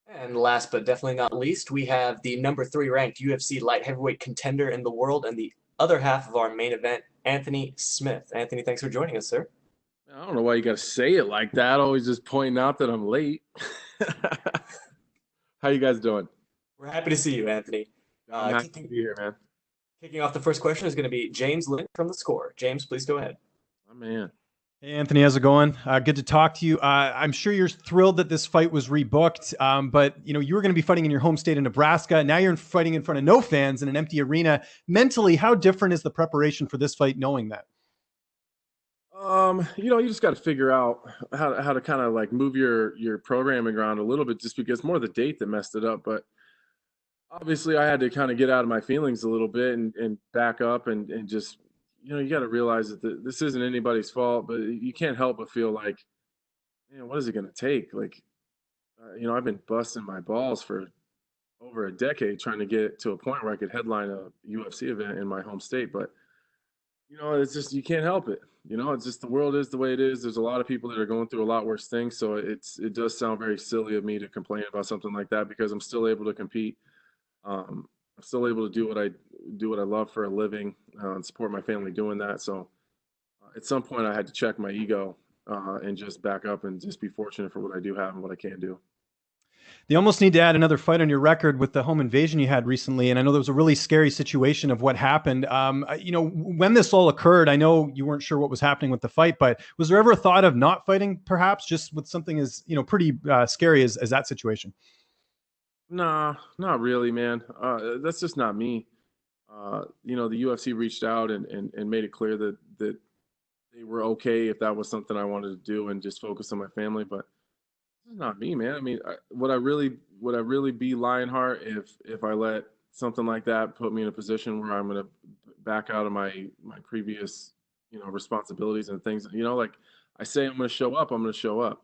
And last but definitely not least, we have the number 3 ranked UFC light heavyweight contender in the world and the other half of our main event, Anthony Smith. Anthony, thanks for joining us, sir. I don't know why you got to say it like that. Always just pointing out that I'm late. How you guys doing? We're happy to see you, Anthony. I'm happy to be here, man. Kicking off the first question is going to be James Lynn from The Score. James, please go ahead. My man. Hey, Anthony, how's it going? Good to talk to you. I'm sure you're thrilled that this fight was rebooked, but you were going to be fighting in your home state of Nebraska. Now you're fighting in front of no fans in an empty arena. Mentally, how different is the preparation for this fight knowing that? You just got to figure out how to kind of like move your programming around a little bit, just because more the date that messed it up. But obviously, I had to kind of get out of my feelings a little bit and back up and just you got to realize that this isn't anybody's fault, but you can't help but feel like, man, what is it going to take? Like, I've been busting my balls for over a decade trying to get to a point where I could headline a UFC event in my home state, but it's just you can't help it. It's just the world is the way it is. There's a lot of people that are going through a lot worse things, so it does sound very silly of me to complain about something like that because I'm still able to compete. I'm still able to do what I love for a living and support my family doing that. So at some point, I had to check my ego and just back up and just be fortunate for what I do have and what I can do. They almost need to add another fight on your record with the home invasion you had recently. And I know there was a really scary situation of what happened. When this all occurred, I know you weren't sure what was happening with the fight, but was there ever a thought of not fighting perhaps just with something as, pretty scary as that situation? Nah, not really, man. That's just not me. The UFC reached out and made it clear that they were okay if that was something I wanted to do and just focus on my family. But it's not me, man. I mean, would I really be Lionheart if I let something like that put me in a position where I'm going to back out of my previous responsibilities and things? Like I say, I'm going to show up. I'm going to show up.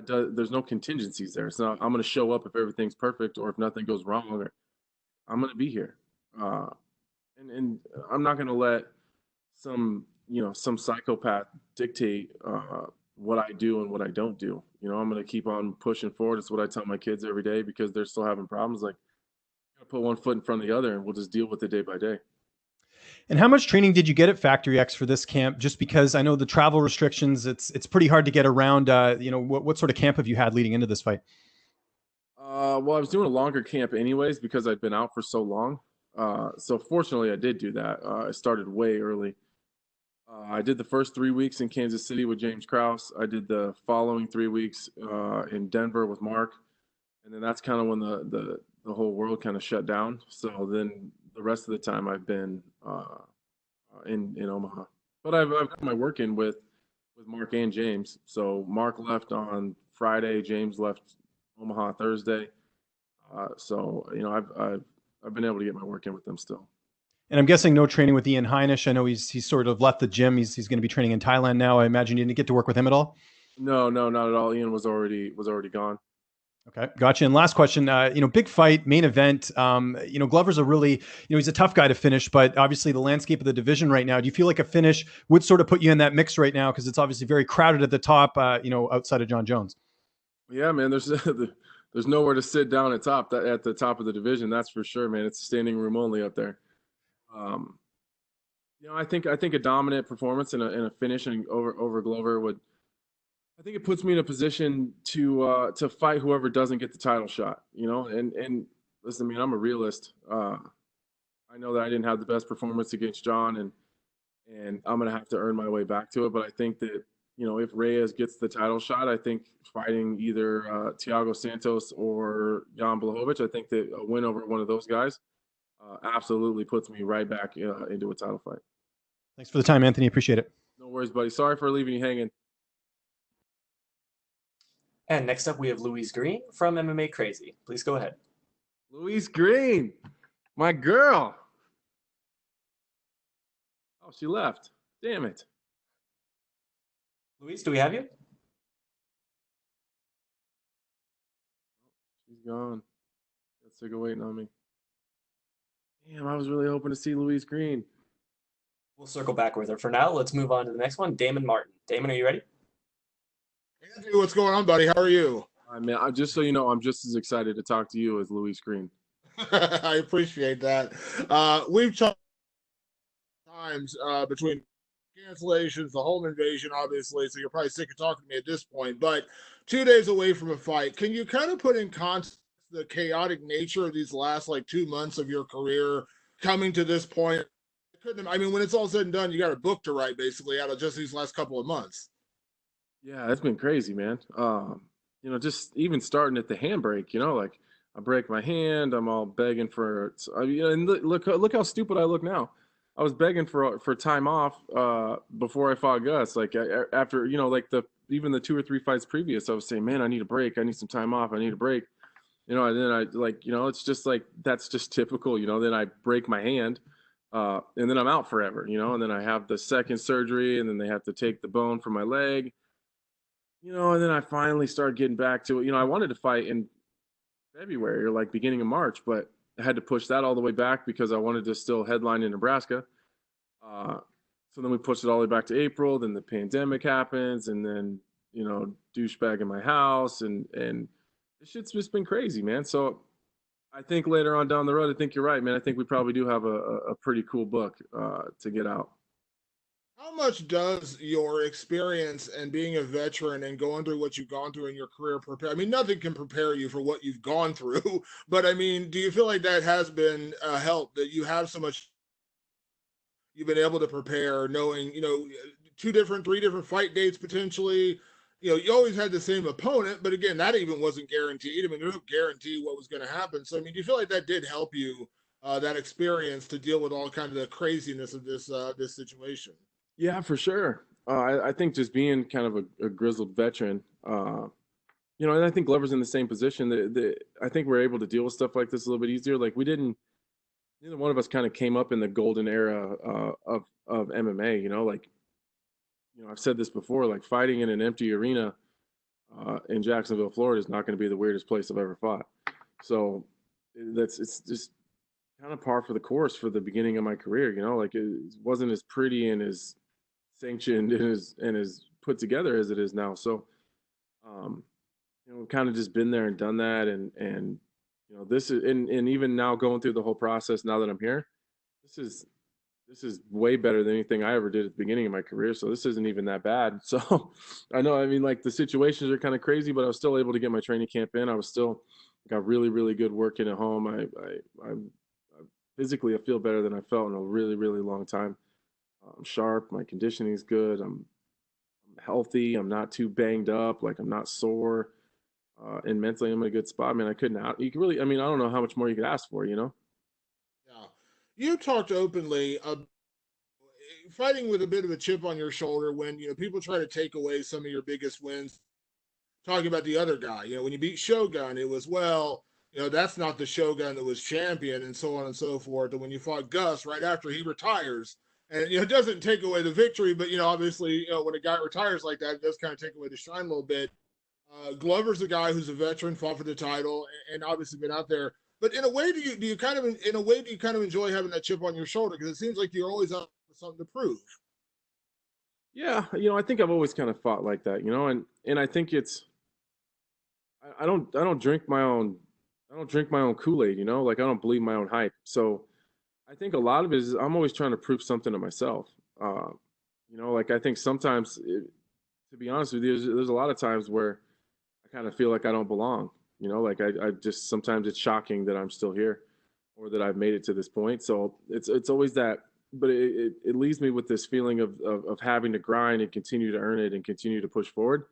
There's no contingencies there. It's not I'm going to show up if everything's perfect or if nothing goes wrong. Or I'm going to be here, and I'm not going to let some psychopath dictate what I do and what I don't do. I'm going to keep on pushing forward. It's what I tell my kids every day because they're still having problems. Like, put one foot in front of the other, and we'll just deal with it day by day. And how much training did you get at Factory X for this camp? Just because I know the travel restrictions, it's pretty hard to get around. What sort of camp have you had leading into this fight? Well, I was doing a longer camp anyways because I'd been out for so long. So fortunately, I did do that. I started way early. I did the first 3 weeks in Kansas City with James Krause. I did the following 3 weeks in Denver with Mark, and then that's kind of when the whole world kind of shut down. So then the rest of the time I've been in Omaha, but I've got my work in with Mark and James. So Mark left on Friday, James left Omaha Thursday. So I've been able to get my work in with them still. And I'm guessing no training with Ian Heinisch. I know he's sort of left the gym. He's going to be training in Thailand now. I imagine you didn't get to work with him at all. No, not at all. Ian was already gone. Okay, gotcha. And last question, big fight, main event. Glover's a really, he's a tough guy to finish, but obviously the landscape of the division right now, do you feel like a finish would sort of put you in that mix right now? Because it's obviously very crowded at the top, outside of John Jones. Yeah, man, there's nowhere to sit down at the top of the division. That's for sure, man. It's standing room only up there. I think a dominant performance and a finish over Glover would. I think it puts me in a position to fight whoever doesn't get the title shot. And listen, I mean, I'm a realist. I know that I didn't have the best performance against John, and I'm gonna have to earn my way back to it. But I think that if Reyes gets the title shot, I think fighting either Thiago Santos or Jan Blachowicz, I think that a win over one of those guys absolutely puts me right back into a title fight. Thanks for the time, Anthony. Appreciate it. No worries, buddy. Sorry for leaving you hanging. And next up, we have Luiz Green from MMA Crazy. Please go ahead. Luiz Green, my girl. Oh, she left. Damn it. Luiz, do we have you? She's gone. Got sick of waiting on me. Damn, I was really hoping to see Luiz Green. We'll circle back with her. For now, let's move on to the next one. Damon Martin. Damon, are you ready? Andrew, what's going on, buddy? How are you? I mean, just so you know, I'm just as excited to talk to you as Luiz Green. I appreciate that. We've talked times between cancellations, the home invasion, obviously, so you're probably sick of talking to me at this point. But 2 days away from a fight, can you kind of put in context the chaotic nature of these last like 2 months of your career coming to this point? I mean, when it's all said and done, you got a book to write basically out of just these last couple of months. Yeah, it's been crazy, man. Just even starting at the handbrake, like I break my hand, I'm all begging for, and look how stupid I look now. I was begging for time off before I fought Gus. Like after, like even the 2 or 3 fights previous, I was saying, man, I need a break. I need some time off. I need a break. And then I it's just like, that's just typical, then I break my hand, and then I'm out forever, and then I have the second surgery, and then they have to take the bone from my leg, and then I finally started getting back to it. I wanted to fight in February or like beginning of March, but I had to push that all the way back because I wanted to still headline in Nebraska. So then we pushed it all the way back to April. Then the pandemic happens, and then douchebag in my house, and this shit's just been crazy, man. So I think later on down the road, I think you're right, man. I think we probably do have a pretty cool book to get out. How much does your experience and being a veteran and going through what you've gone through in your career prepare? I mean, nothing can prepare you for what you've gone through, but I mean, do you feel like that has been a help, that you have so much you've been able to prepare, knowing, 3 different fight dates potentially? You always had the same opponent, but again, that even wasn't guaranteed. I mean, there's no guarantee what was going to happen. So, I mean, do you feel like that did help you, that experience, to deal with all kind of the craziness of this situation? Yeah, for sure. I think just being kind of a grizzled veteran, and I think Glover's in the same position. I think we're able to deal with stuff like this a little bit easier. Like neither one of us kind of came up in the golden era of MMA. I've said this before. Like fighting in an empty arena in Jacksonville, Florida, is not going to be the weirdest place I've ever fought. So it's just kind of par for the course for the beginning of my career. Like it wasn't as pretty and as sanctioned and as put together as it is now. So, we've kind of just been there and done that, and this is, and even now going through the whole process now that I'm here, this is way better than anything I ever did at the beginning of my career. So this isn't even that bad. So I know, I mean, like the situations are kind of crazy, but I was still able to get my training camp in. I was still got really, really good working at home. I physically, I feel better than I felt in a really, really long time. I'm sharp. My conditioning is good. I'm healthy. I'm not too banged up. Like I'm not sore. And mentally, I'm in a good spot. I mean, you can really, I mean, I don't know how much more you could ask for, Yeah. You talked openly fighting with a bit of a chip on your shoulder when, people try to take away some of your biggest wins. Talking about the other guy, when you beat Shogun, it was, well, that's not the Shogun that was champion, and so on and so forth. And when you fought Gus right after he retires, and it doesn't take away the victory, but obviously, when a guy retires like that, it does kind of take away the shine a little bit. Glover's a guy who's a veteran, fought for the title, and obviously been out there. But in a way, do you kind of enjoy having that chip on your shoulder, because it seems like you're always out for something to prove? Yeah, I think I've always kind of fought like that, and I think it's, I don't drink my own Kool-Aid, like I don't believe my own hype. So I think a lot of it is I'm always trying to prove something to myself. Like I think sometimes, to be honest with you, there's a lot of times where I kind of feel like I don't belong. Like I just, sometimes it's shocking that I'm still here or that I've made it to this point. So it's always that, but it leaves me with this feeling of having to grind and continue to earn it and continue to push forward.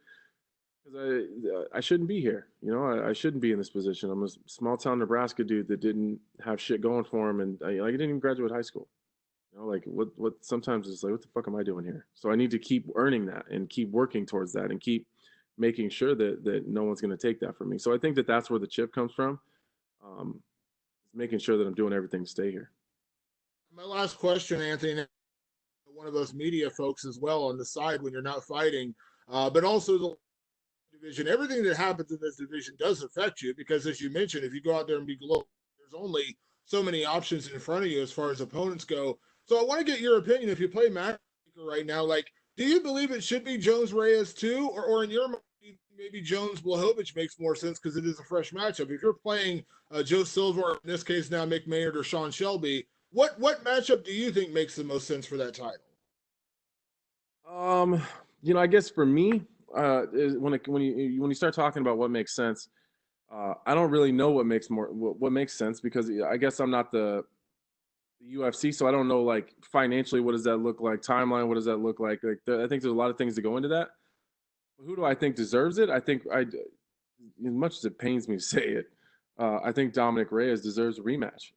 Because I shouldn't be here, I shouldn't be in this position. I'm a small town Nebraska dude that didn't have shit going for him, and I didn't even graduate high school. Like what sometimes it's like, what the fuck am I doing here? So I need to keep earning that and keep working towards that and keep making sure that no one's going to take that from me. So I think that's where the chip comes from, making sure that I'm doing everything to stay here. My last question, Anthony, one of those media folks as well on the side when you're not fighting, but also the division. Everything that happens in this division does affect you because, as you mentioned, if you go out there and be global, there's only so many options in front of you as far as opponents go. So I want to get your opinion. If you play matchmaker right now, like, do you believe it should be Jones Reyes too, or in your mind, maybe Jones Blachowicz makes more sense because it is a fresh matchup. If you're playing Joe Silva, or in this case now Mick Maynard or Sean Shelby, what matchup do you think makes the most sense for that title? I guess for me, when you start talking about what makes sense, I don't really know what makes sense because I guess I'm not the UFC, so I don't know like financially what does that look like, timeline what does that look like. I think there's a lot of things that go into that. But who do I think deserves it? I think as much as it pains me to say it, I think Dominick Reyes deserves a rematch.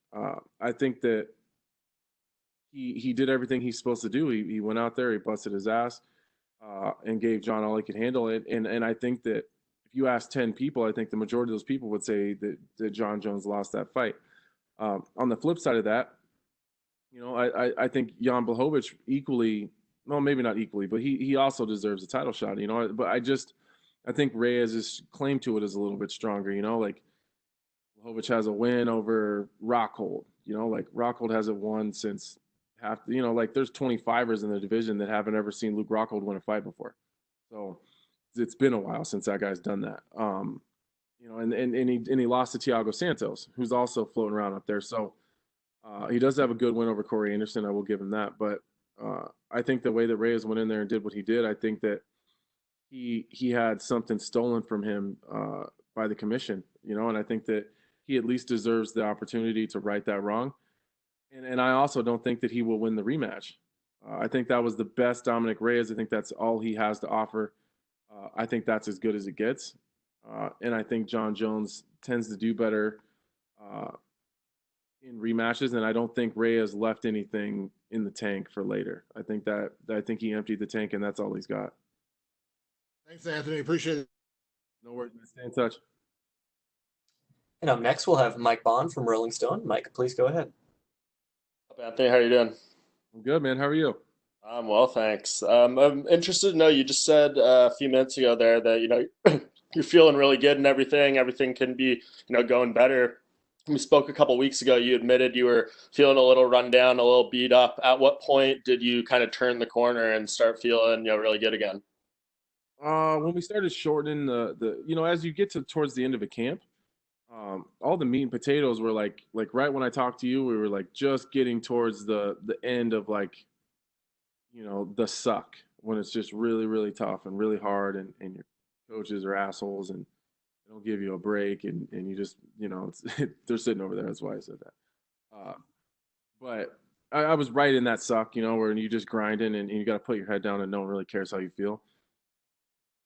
I think that he did everything he's supposed to do. He went out there, he busted his ass, and gave John all he could handle it. And I think that if you ask 10 people, I think the majority of those people would say that John Jones lost that fight. On the flip side of that, I think Jan Blachowicz equally, well, maybe not equally, but he also deserves a title shot, But I think Reyes' claim to it is a little bit stronger, like Blachowicz has a win over Rockhold, like Rockhold hasn't won since like there's 25ers in the division that haven't ever seen Luke Rockhold win a fight before. So it's been a while since that guy's done that. And he lost to Thiago Santos, who's also floating around up there. So he does have a good win over Corey Anderson. I will give him that. But I think the way that Reyes went in there and did what he did, I think that he had something stolen from him by the commission, and I think that he at least deserves the opportunity to right that wrong. And I also don't think that he will win the rematch. I think that was the best Dominick Reyes. I think that's all he has to offer. I think that's as good as it gets. And I think John Jones tends to do better in rematches. And I don't think Reyes left anything in the tank for later. I think he emptied the tank, and that's all he's got. Thanks, Anthony. Appreciate it. No worries. Stay in touch. And up next, we'll have Mike Bond from Rolling Stone. Mike, please go ahead. Anthony, how are you doing? I'm good, man. How are you? I'm well, thanks. I'm interested to know, you just said a few minutes ago there that, you're feeling really good and everything. Everything can be, going better. We spoke a couple weeks ago. You admitted you were feeling a little run down, a little beat up. At what point did you kind of turn the corner and start feeling, really good again? When we started shortening as you get towards the end of a camp, all the meat and potatoes were like right when I talked to you, we were like just getting towards the end of the suck, when it's just really, really tough and really hard, and your coaches are assholes and they don't give you a break, and you just, they're sitting over there. That's why I said that. But I was right in that suck, where you just grinding and you got to put your head down and no one really cares how you feel.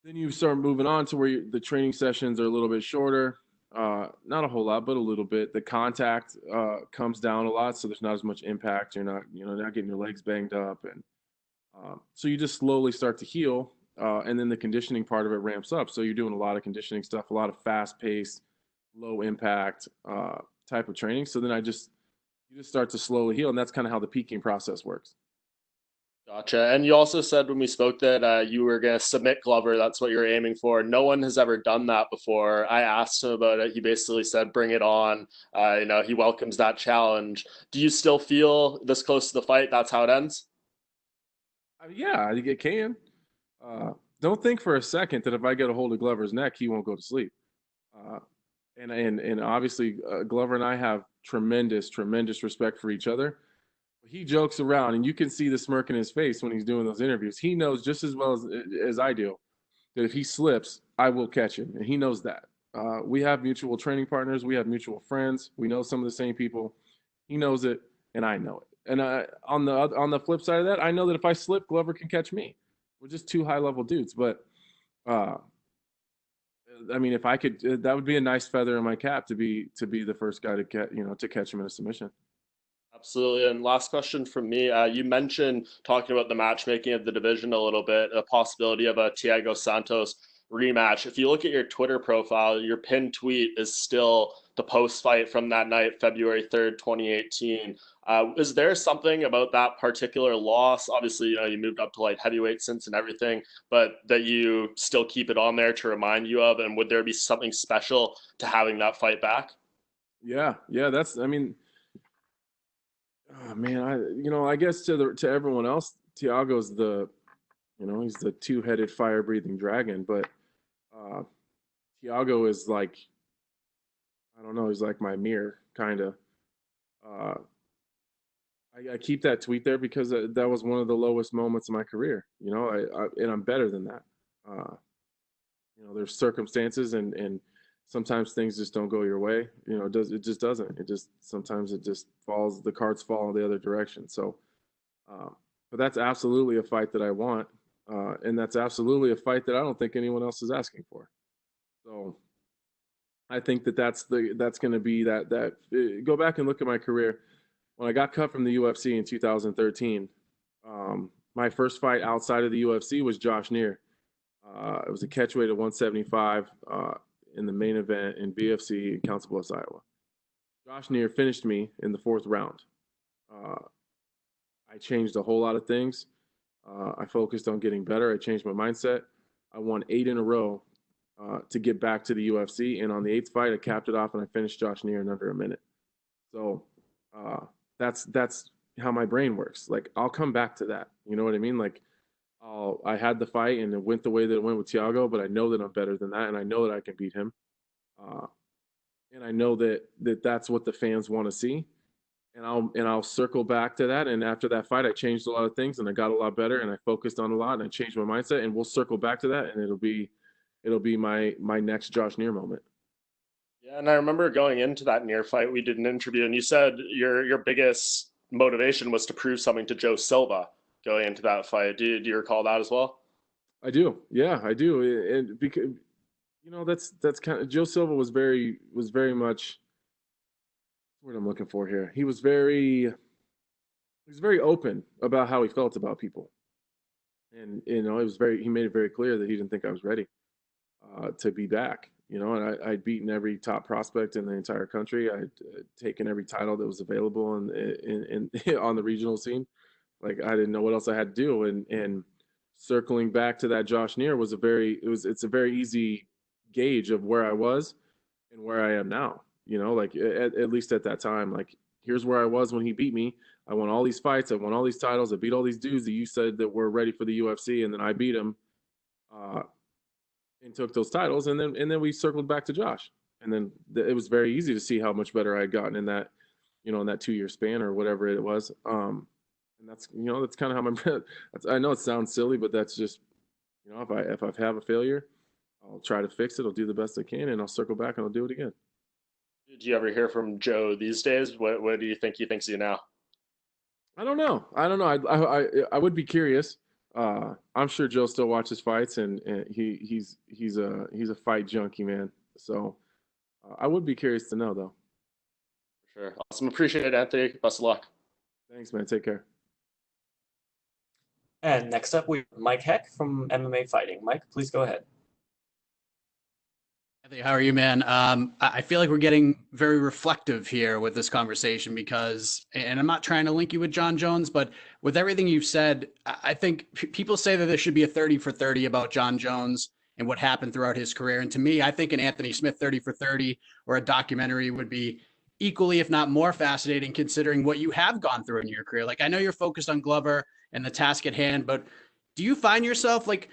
Then you start moving on to where the training sessions are a little bit shorter. Not a whole lot, but a little bit. The contact comes down a lot, so there's not as much impact. You're not, not getting your legs banged up, and so you just slowly start to heal, and then the conditioning part of it ramps up. So you're doing a lot of conditioning stuff, a lot of fast-paced, low-impact type of training. So then you just start to slowly heal, and that's kind of how the peaking process works. Gotcha. And you also said when we spoke that you were going to submit Glover. That's what you're aiming for. No one has ever done that before. I asked him about it. He basically said, bring it on. He welcomes that challenge. Do you still feel this close to the fight, that's how it ends? Yeah, I think it can. Don't think for a second that if I get a hold of Glover's neck, he won't go to sleep. And obviously, Glover and I have tremendous, tremendous respect for each other. He jokes around, and you can see the smirk in his face when he's doing those interviews. He knows just as well as I do that if he slips, I will catch him, and he knows that. We have mutual training partners. We have mutual friends. We know some of the same people. He knows it, and I know it. And on the flip side of that, I know that if I slip, Glover can catch me. We're just two high-level dudes. But, if I could, that would be a nice feather in my cap to be the first guy to catch him in a submission. Absolutely. And last question from me. You mentioned talking about the matchmaking of the division a little bit, a possibility of a Thiago Santos rematch. If you look at your Twitter profile, your pinned tweet is still the post-fight from that night, February 3rd, 2018. Is there something about that particular loss? Obviously, you moved up to light heavyweight since and everything, but that you still keep it on there to remind you of? And would there be something special to having that fight back? Yeah. Oh, man, I guess to everyone else, Thiago's he's the two-headed fire-breathing dragon. But Uh, Thiago is like, I don't know, he's like my mirror, kind of. Uh, I keep that tweet there because that was one of the lowest moments of my career, you know, and I'm better than that. Uh, there's circumstances and sometimes things just don't go your way. It just doesn't. It just sometimes it just falls. The cards fall in the other direction. So, uh, but that's absolutely a fight that I want, and that's absolutely a fight that I don't think anyone else is asking for. So, I think that's going to be that. Go back and look at my career. When I got cut from the UFC in 2013, my first fight outside of the UFC was Josh Neer. It was a catchweight at 175 in the main event in BFC in Council Bluffs, Iowa. Josh Neer finished me in the fourth round. Uh, I changed a whole lot of things. I focused on getting better. I changed my mindset. I won 8 in a row to get back to the UFC. And on the 8th fight, I capped it off and I finished Josh Neer in under a minute. So that's how my brain works. Like, I'll come back to that. You know what I mean? Like, I had the fight and it went the way that it went with Thiago, but I know that I'm better than that, and I know that I can beat him, uh, and I know that that's what the fans want to see, and I'll circle back to that. And after that fight, I changed a lot of things, and I got a lot better, and I focused on a lot, and I changed my mindset, and we'll circle back to that, and it'll be my next Josh Neer moment. Yeah, and I remember going into that Neer fight, we did an interview, and you said your biggest motivation was to prove something to Joe Silva going into that fight. Do you recall that as well? I do, yeah, I do, and because that's kind of Joe Silva was very much what I'm looking for here. He was very open about how he felt about people, and he made it very clear that he didn't think I was ready to be back. And I'd beaten every top prospect in the entire country. I'd taken every title that was available in on the regional scene. Like, I didn't know what else I had to do, and circling back to that Josh Neer it's a very easy gauge of where I was and where I am now. Like, at least at that time, like, here's where I was when he beat me. I won all these fights. I won all these titles. I beat all these dudes that you said that were ready for the UFC, and then I beat him, uh, and took those titles. And then we circled back to Josh, and then it was very easy to see how much better I had gotten in that 2-year span or whatever it was. And that's kind of how I know it sounds silly, but that's just, if I have a failure, I'll try to fix it. I'll do the best I can, and I'll circle back and I'll do it again. Do you ever hear from Joe these days? What do you think he thinks of you now? I don't know. I would be curious. I'm sure Joe still watches fights, and he's a fight junkie, man. So I would be curious to know, though. Sure. Awesome. Appreciate it, Anthony. Best of luck. Thanks, man. Take care. And next up, we have Mike Heck from MMA Fighting. Mike, please go ahead. Anthony, how are you, man? I feel like we're getting very reflective here with this conversation because, and I'm not trying to link you with John Jones, but with everything you've said, I think people say that there should be a 30 for 30 about John Jones and what happened throughout his career. And to me, I think an Anthony Smith 30 for 30 or a documentary would be equally, if not more fascinating, considering what you have gone through in your career. Like, I know you're focused on Glover and the task at hand, but do you find yourself like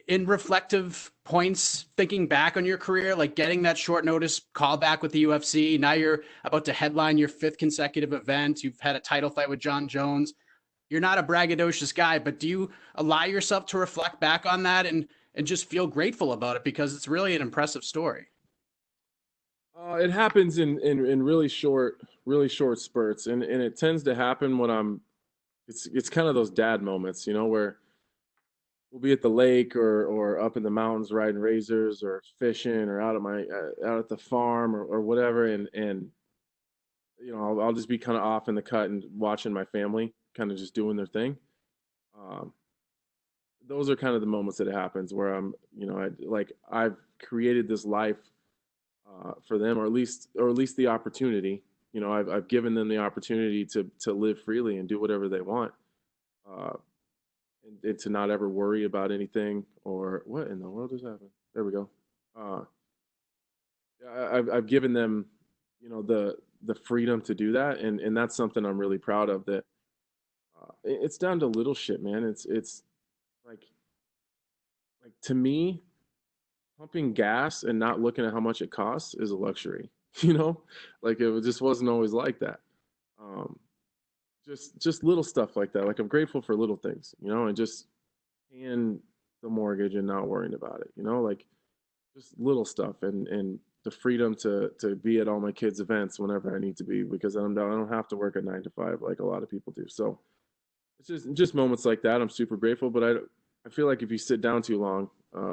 in reflective points thinking back on your career, like getting that short notice call back with the UFC? Now you're about to headline your 5th consecutive event. You've had a title fight with John Jones. You're not a braggadocious guy, but do you allow yourself to reflect back on that and just feel grateful about it, because it's really an impressive story? It happens in really short spurts, and it tends to happen when it's kind of those dad moments, where we'll be at the lake or up in the mountains riding razors or fishing or out at the farm or whatever, and I'll just be kind of off in the cut and watching my family kind of just doing their thing. Um, those are kind of the moments that it happens where I've created this life for them, or at least the opportunity. I've given them the opportunity to live freely and do whatever they want, uh, and to not ever worry about anything or what in the world is happening. There we go. Uh, I've given them, the freedom to do that, and that's something I'm really proud of. That it's down to little shit, man. It's like to me, pumping gas and not looking at how much it costs is a luxury. You know, like it just wasn't always like that. Um, just little stuff like that. Like I'm grateful for little things, you know, and just paying the mortgage and not worrying about it, you know, like just little stuff and the freedom to be at all my kids' events whenever I need to be because I don't have to work a 9 to 5 like a lot of people do. So it's just moments like that. I'm super grateful, but I feel like if you sit down too long,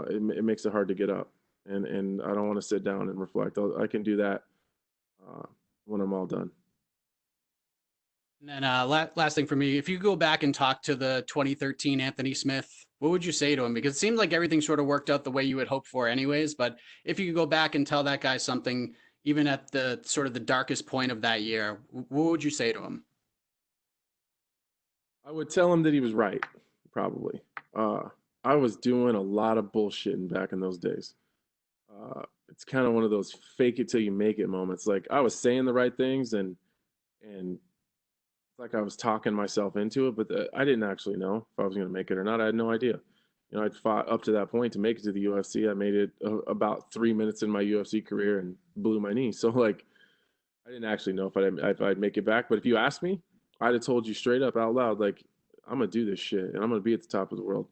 it makes it hard to get up, and I don't want to sit down and reflect. I can do that when I'm all done. And then last thing for me, if you go back and talk to the 2013 Anthony Smith, what would you say to him? Because it seems like everything sort of worked out the way you would hope for anyways. But if you could go back and tell that guy something, even at the sort of the darkest point of that year, what would you say to him? I would tell him that he was right, probably. I was doing a lot of bullshitting back in those days. It's kind of one of those fake it till you make it moments. Like I was saying the right things and like I was talking myself into it, but I didn't actually know if I was going to make it or not. I had no idea. You know, I'd fought up to that point to make it to the UFC. I made it about 3 minutes in my UFC career and blew my knee. So like, I didn't actually know if I'd make it back. But if you asked me, I'd have told you straight up out loud, like I'm gonna do this shit and I'm gonna be at the top of the world.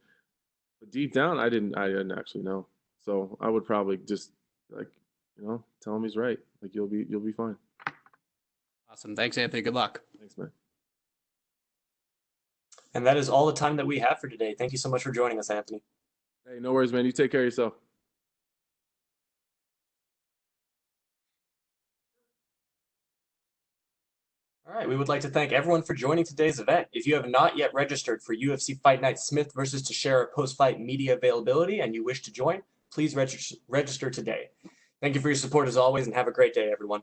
But deep down, I didn't actually know. So I would probably just like, you know, tell him he's right. Like you'll be fine. Awesome. Thanks, Anthony. Good luck. Thanks, man. And that is all the time that we have for today. Thank you so much for joining us, Anthony. Hey, no worries, man. You take care of yourself. All right, we would like to thank everyone for joining today's event. If you have not yet registered for UFC Fight Night Smith versus Teixeira post-fight media availability and you wish to join, please register today. Thank you for your support as always and have a great day, everyone.